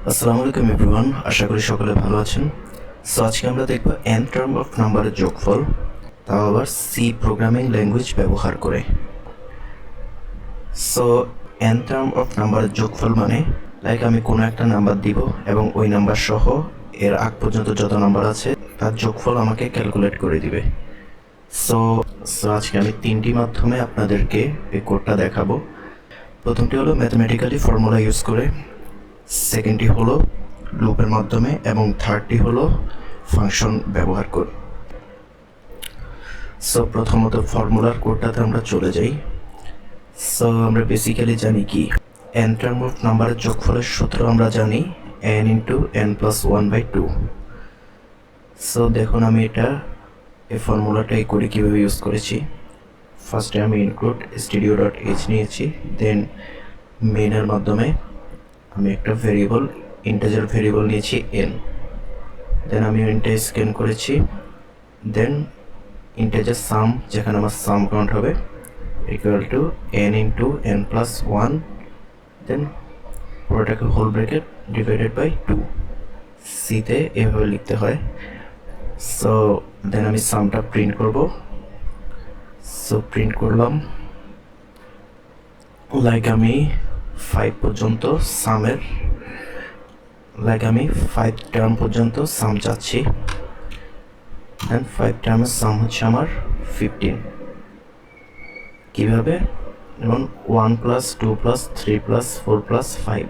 আসসালামু আলাইকুম এভরিওয়ান, আশা করি সকলে ভালো আছেন। সো আজকে আমরা দেখব n টার্ম অফ নাম্বারের যোগফল, তাও আবার সি প্রোগ্রামিং ল্যাঙ্গুয়েজ ব্যবহার করে। সো n টার্ম অফ নাম্বারের যোগফল মানে লাইক আমি কোনো একটা নাম্বার দিব এবং ওই নাম্বার সহ এর আগ পর্যন্ত যত নাম্বার আছে তার যোগফল আমাকে ক্যালকুলেট করে দিবে। সো আজকে আমি তিনটি মাধ্যমে আপনাদেরকে এই কোডটা দেখাবো। প্রথমটি হলো ম্যাথমেটিক্যালি ফর্মুলা ইউজ করে, সেকেন্ডটি হলো লুপের মাধ্যমে এবং থার্ডটি হলো ফাংশন ব্যবহার করে। সো প্রথমত ফর্মুলার কোডটাতে আমরা চলে যাই। সো আমরা বেসিক্যালি জানি কি n টার্ম অফ নাম্বারের যোগফলের সূত্র আমরা জানি n into n plus 1/2। So দেখুন আমি এই ফর্মুলাটা এই কোডে কীভাবে ইউজ করেছি। ফার্স্টে আমি ইনক্লুড studio.h নিয়েছি, দেন মেইনের মাধ্যমে আমি একটা ভেরিয়েবল ইন্টিজার ভেরিয়েবল নিয়েছি n, দেন আমি এনটা স্ক্যান করেছি, দেন ইন্টিজার সাম যেখানে আমার সাম কাউন্ট হবে equal to n into n plus 1, then পুরোটাকে হোল ব্র্যাকেট ডিভাইডেড বাই 2। সিতে এভাবে লিখতে হয়। সো দেন আমি সামটা প্রিন্ট করব। সো প্রিন্ট করলাম লাইক আমি 5 পর্যন্ত সামের আমি 5 টার্ম পর্যন্ত সাম চাচ্ছি, দেন 5 টার্মের সাম হচ্ছে আমার 15। কীভাবে? যেমন 1 প্লাস 2 প্লাস 3 প্লাস 4 প্লাস 5,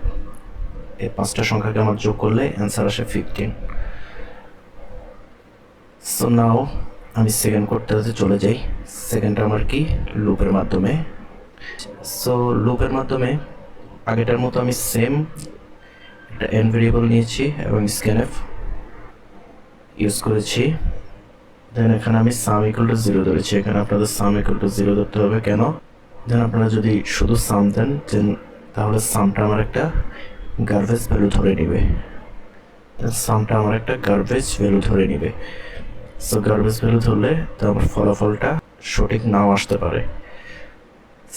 এই পাঁচটা সংখ্যাকে আমার যোগ করলে অ্যান্সার আসে 15। সো নাও আমি সেকেন্ড কোডটাতে চলে যাই। সেকেন্ডটা আমার কি লুপের মাধ্যমে। সো লুপের মাধ্যমে আগেটার মতো আমি সেম একটা n ভেরিয়েবল নিয়েছি এবং স্ক্যানএফ ইউজ করেছি, দেন এখানে আমি সাম ইকুয়াল টু 0 ধরেছি। এখানে আপনাদের সাম ইকুয়াল টু 0 ধরতে হবে কেন? দেন আপনারা যদি শুধু সাম দেন তাহলে সামটা আমার একটা গার্বেজ ভ্যালু ধরে নিবে। সো গার্বেজ ভ্যালু ধরলে তো আমার ফলাফলটা সঠিক নাও আসতে পারে।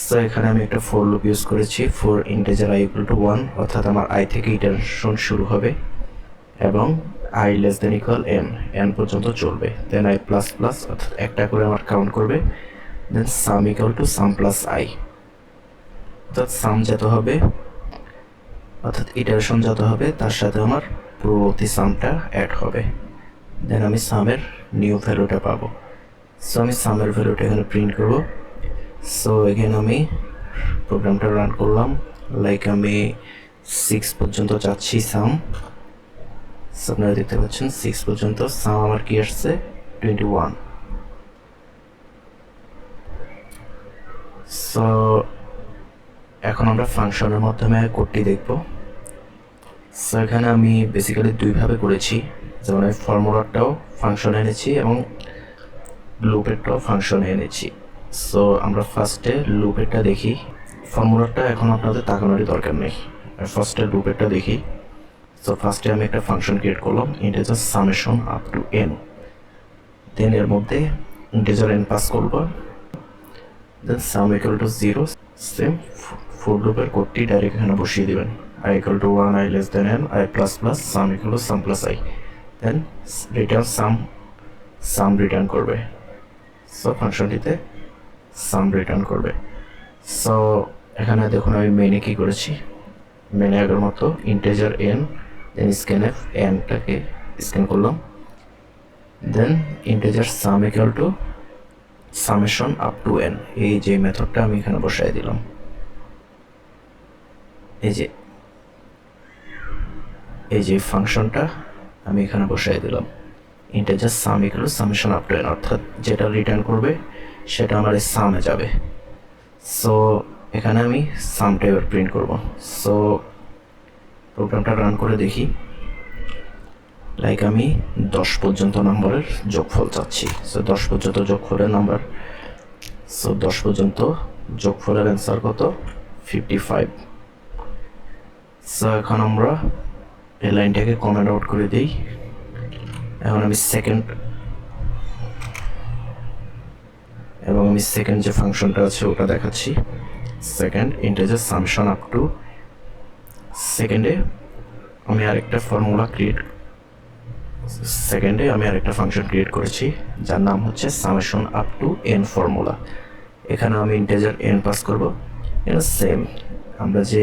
সো এখানে আমি একটা ফর লুপ ইউজ করেছি, for integer i equal to 1, অর্থাৎ আমার i থেকে ইটারেশন শুরু হবে এবং i less than equal n পর্যন্ত চলবে। দেন i প্লাস প্লাস অর্থাৎ একটা করে আমার কাউন্ট করবে, then sum equal to sum plus i, অর্থাৎ সাম যত হবে অর্থাৎ ইটারেশন যত হবে তার সাথে আমার পূর্ববর্তী সামটা অ্যাড হবে, দেন আমি সামের নিউ ভ্যালুটা পাবো। সো আমি সামের ভ্যালুটা এখানে প্রিন্ট করব। সো এখানে আমি প্রোগ্রামটা রান করলাম, লাইক আমি 6 পর্যন্ত চাচ্ছি সাম। আপনারা দেখতে পাচ্ছেন 6 পর্যন্ত সাম আমার কি আসছে 21। সো এখন আমরা ফাংশনের মাধ্যমে কোডটি দেখব। সো এখানে আমি বেসিক্যালি দুইভাবে করেছি, যেমন আমি ফর্মুলাটাও ফাংশনে এনেছি এবং লুপেরটাও ফাংশনে এনেছি। সো আমরা ফার্স্টে লুপেরটা দেখি। ফর্মুলাটা এখন আপনাদের তাকানোরই দরকার নেই, ফার্স্টে লুপেরটা দেখি। সো ফার্স্টে আমি একটা ফাংশন ক্রিয়েট করলাম, integer summation up to n, then এর মধ্যে ইন্টিজার n পাস করব, then sum equal to 0। Same for লুপের কোডটি ডাইরেক্ট এখানে বসিয়ে দেবেন, i equal to 1, i less than n, i plus plus sum equal to sum plus i, then return sum return করবে। So ফাংশনটিতে sum return করবে। So এখানে দেখুন আমি মেনে কি করেছি, মেনে আগের মতো ইন্টিজার n, দেন স্ক্যানএফ nটাকে স্ক্যান করলাম, then integer sum equal to summation up to n, এই যে মেথডটা আমি এখানে বসাই দিলাম। এই যে ফাংশনটা আমি এখানে বসাই দিলাম, integer sum equal to summation up to n, অর্থাৎ যেটা রিটার্ন করবে সেটা আমার এই সামে যাবে। সো এখানে আমি সামটা এবার প্রিন্ট করব। সো প্রোগ্রামটা রান করে দেখি, লাইক আমি 10 পর্যন্ত নাম্বারের যোগফল চাচ্ছি। সো 10 পর্যন্ত যোগফলের নাম্বার, সো 10 পর্যন্ত যোগফলের অ্যান্সার কত 55। সো এখন আমরা এই লাইনটাকে কমেন্ট আউট করে দিই। এখন আমি সেকেন্ড যে ফাংশনটা আছে ওটা দেখাচ্ছি। Second integer summation up two সেকেন্ডে আমি আরেকটা ফর্মুলা ক্রিয়েট সেকেন্ডে আমি আরেকটা ফাংশন ক্রিয়েট করেছি যার নাম হচ্ছে summation up two N formula. এখানে আমি ইন্টিজার এন পাস করব। এটা সেম আমরা যে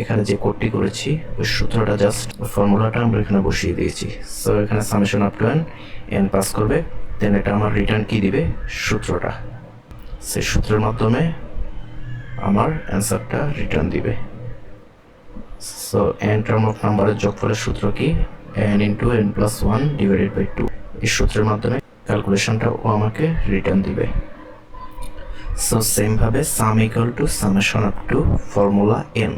এখানে যে কোডটি করেছি ওই সূত্রটা জাস্ট ফর্মুলাটা আমরা এখানে বসিয়ে দিয়েছি। সো এখানে summation up two N N pass করবে, দেন এটা আমার রিটার্ন কি দিবে, সূত্রটা। সেই সূত্রের মাধ্যমে আমার অ্যান্সারটা রিটার্ন দিবে। সো এন টার্ম অফ নাম্বারের যোগফলের সূত্র কি, n into n plus one divided by two. এই সূত্রের মাধ্যমে ক্যালকুলেশনটা ও আমাকে রিটার্ন দিবে। সো সেমভাবে সাম equal to summation up two formula n।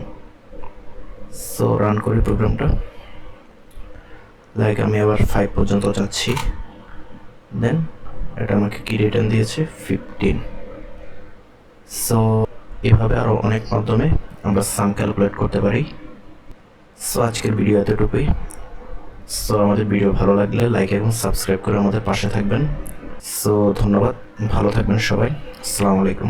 So run করি প্রোগ্রামটা। লাইক আমি আবার 5 পর্যন্ত যাচ্ছি, দেন এটা আমাকে কি রিটার্ন দিয়েছে, 15। সো এভাবে আরও অনেক মাধ্যমে আমরা সাম ক্যালকুলেট করতে পারি। সো আজকের ভিডিও এতটুকুই। সো আমাদের ভিডিও ভালো লাগলে লাইক এবং সাবস্ক্রাইব করে আমাদের পাশে থাকবেন। সো ধন্যবাদ, ভালো থাকবেন সবাই, আসসালামু আলাইকুম।